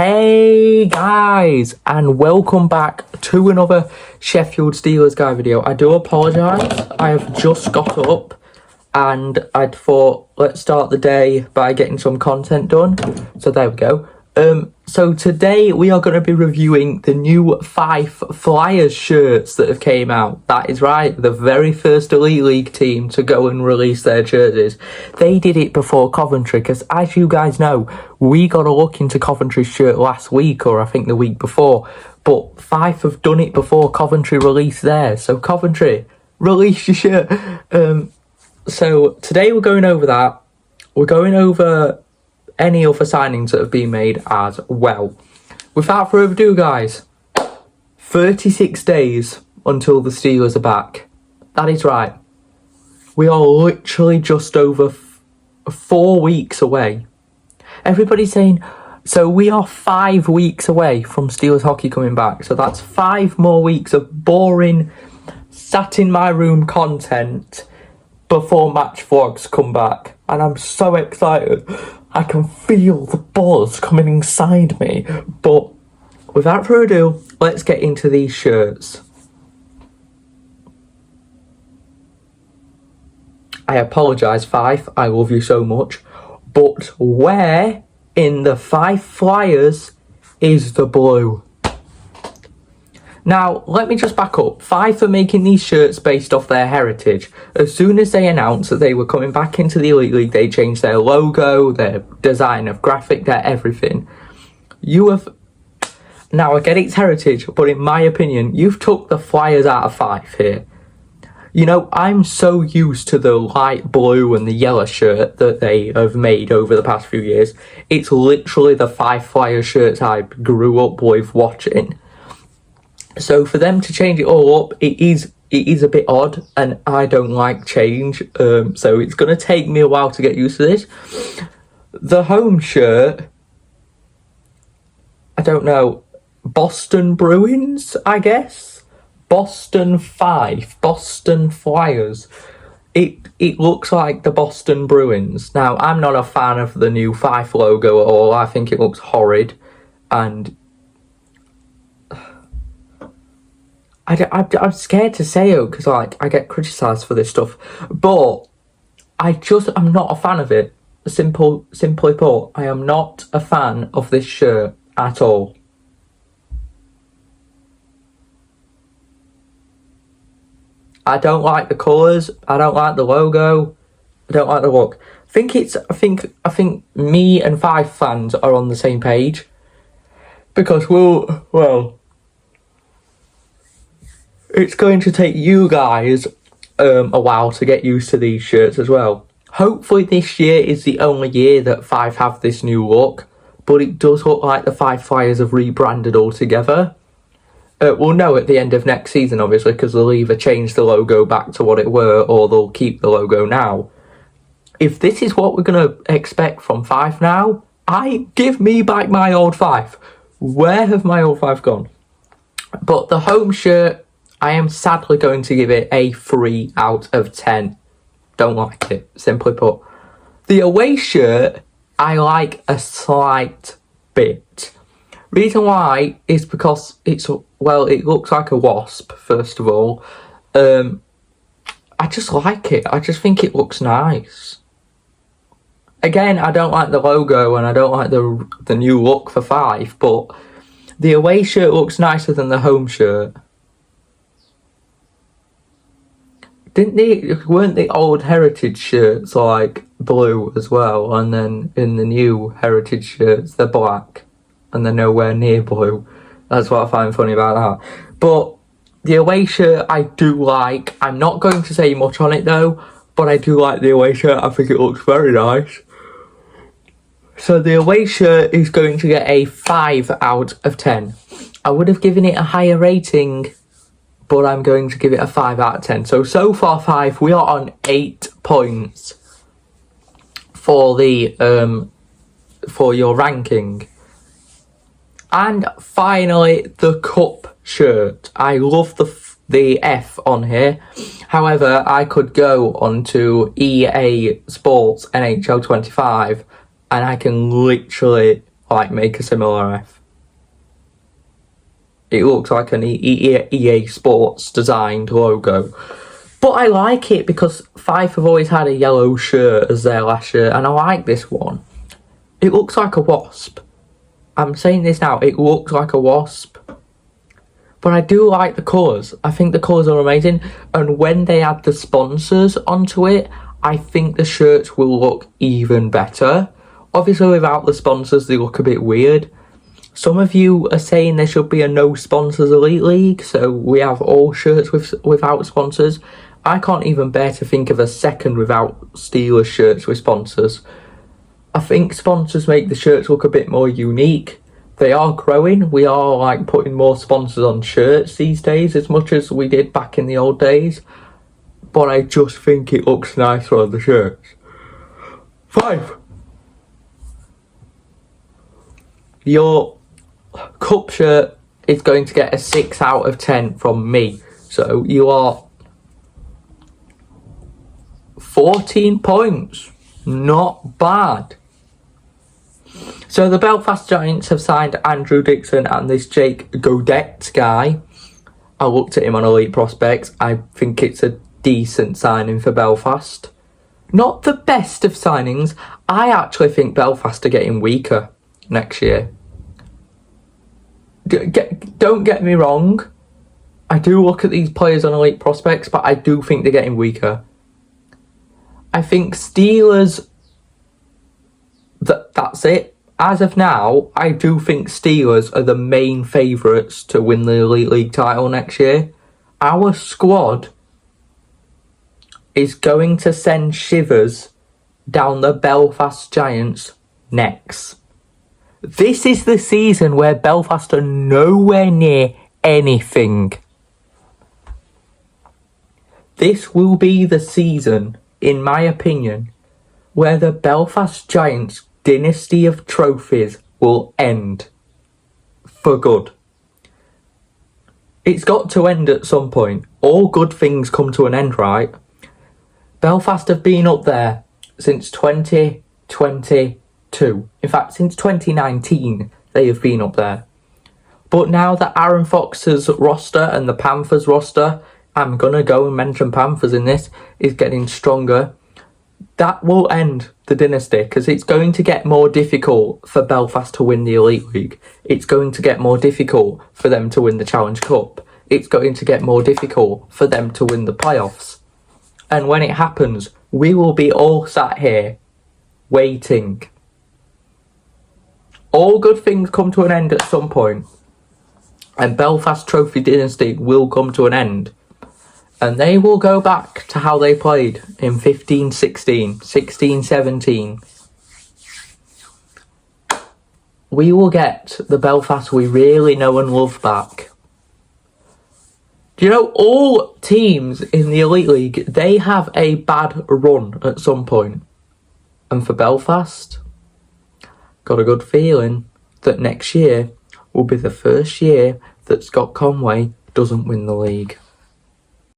Hey guys, and welcome back to another Sheffield Steelers guy video. I do apologise, I have just got up and I thought let's start the day by getting some content done. So there we go. So today we are going to be reviewing the new Fife Flyers shirts that have came out. That is right, the very first Elite League team to go and release their jerseys. They did it before Coventry because, as you guys know, we got a look into Coventry's shirt last week, or I think the week before. But Fife have done it before Coventry released theirs. So Coventry, release your shirt. So today we're going over that. We're going over any other signings that have been made as well. Without further ado, guys, 36 days until the Steelers are back. That is right. We are literally just over 4 weeks away. Everybody's saying, so we are 5 weeks away from Steelers hockey coming back. So that's 5 more weeks of boring, sat in my room content before match vlogs come back. And I'm so excited. I can feel the buzz coming inside me. But without further ado, let's get into these shirts. I apologise, Fife. I love you so much. But where in the Fife Flyers is the blue? Now, let me just back up. Fife are making these shirts based off their heritage. As soon as they announced that they were coming back into the Elite League, they changed their logo, their design of graphic, their everything. Now, I get it's heritage, but in my opinion, you've took the Flyers out of Fife here. You know, I'm so used to the light blue and the yellow shirt that they have made over the past few years. It's literally the Fife Flyers shirts I grew up with watching. So for them to change it all up, it is a bit odd, and I don't like change. So it's going to take me a while to get used to this. The home shirt, I don't know, Boston Bruins, I guess? Boston Fife, Boston Flyers. It looks like the Boston Bruins. Now, I'm not a fan of the new Fife logo at all. I think it looks horrid, and I'm scared to say it because I get criticised for this stuff, but I'm not a fan of it. Simply put, I am not a fan of this shirt at all. I don't like the colours. I don't like the logo. I don't like the look. I think me and Fife fans are on the same page because it's going to take you guys a while to get used to these shirts as well. Hopefully this year is the only year that Fife have this new look, but it does look like the Fife Flyers have rebranded altogether. We'll know at the end of next season, obviously, because they'll either change the logo back to what it were or they'll keep the logo now. If this is what we're going to expect from Fife now, give me back my old Fife. Where have my old Fife gone? But the home shirt, I am sadly going to give it a 3 out of 10. Don't like it, simply put. The away shirt, I like a slight bit. Reason why is because it looks like a wasp, first of all. I just like it. I just think it looks nice. Again, I don't like the logo and I don't like the new look for Fife, but the away shirt looks nicer than the home shirt. Weren't the old heritage shirts like blue as well, and then in the new heritage shirts they're black and they're nowhere near blue? That's what I find funny about that. But the away shirt I do like. I'm not going to say much on it though, but I do like the away shirt. I think it looks very nice. So the away shirt is going to get a 5 out of 10. I would have given it a higher rating, but I'm going to give it a 5 out of 10. So far, Fife, we are on 8 points for for your ranking. And finally, the cup shirt. I love the F on here. However, I could go onto EA Sports NHL 25 and I can literally like make a similar F. It looks like an EA Sports designed logo. But I like it because Fife have always had a yellow shirt as their last shirt, and I like this one. It looks like a wasp. I'm saying this now, it looks like a wasp. But I do like the colours. I think the colours are amazing. And when they add the sponsors onto it, I think the shirts will look even better. Obviously, without the sponsors, they look a bit weird. Some of you are saying there should be a no sponsors Elite League, so we have all shirts without sponsors. I can't even bear to think of a second without Steelers shirts with sponsors. I think sponsors make the shirts look a bit more unique. They are growing. We are like putting more sponsors on shirts these days as much as we did back in the old days. But I just think it looks nicer on the shirts. 5. Your cup shirt is going to get a 6 out of 10 from me. So you are 14 points. Not bad. So the Belfast Giants have signed Andrew Dixon and this Jake Godet guy. I looked at him on Elite Prospects. I think it's a decent signing for Belfast. Not the best of signings. I actually think Belfast are getting weaker next year. Don't get me wrong. I do look at these players on Elite Prospects, but I do think they're getting weaker. I think Steelers... That's it. As of now, I do think Steelers are the main favourites to win the Elite League title next year. Our squad is going to send shivers down the Belfast Giants' necks. This is the season where Belfast are nowhere near anything. This will be the season, in my opinion, where the Belfast Giants' dynasty of trophies will end. For good. It's got to end at some point. All good things come to an end, right? Belfast have been up there since 2022. In fact, since 2019, they have been up there. But now that Aaron Fox's roster and the Panthers roster, I'm going to go and mention Panthers in this, is getting stronger. That will end the dynasty because it's going to get more difficult for Belfast to win the Elite League. It's going to get more difficult for them to win the Challenge Cup. It's going to get more difficult for them to win the playoffs. And when it happens, we will be all sat here waiting. All good things come to an end at some point. And Belfast Trophy Dynasty will come to an end. And they will go back to how they played in 15-16, 16-17. We will get the Belfast we really know and love back. Do you know, all teams in the Elite League, they have a bad run at some point. And for Belfast, got a good feeling that next year will be the first year that Scott Conway doesn't win the league.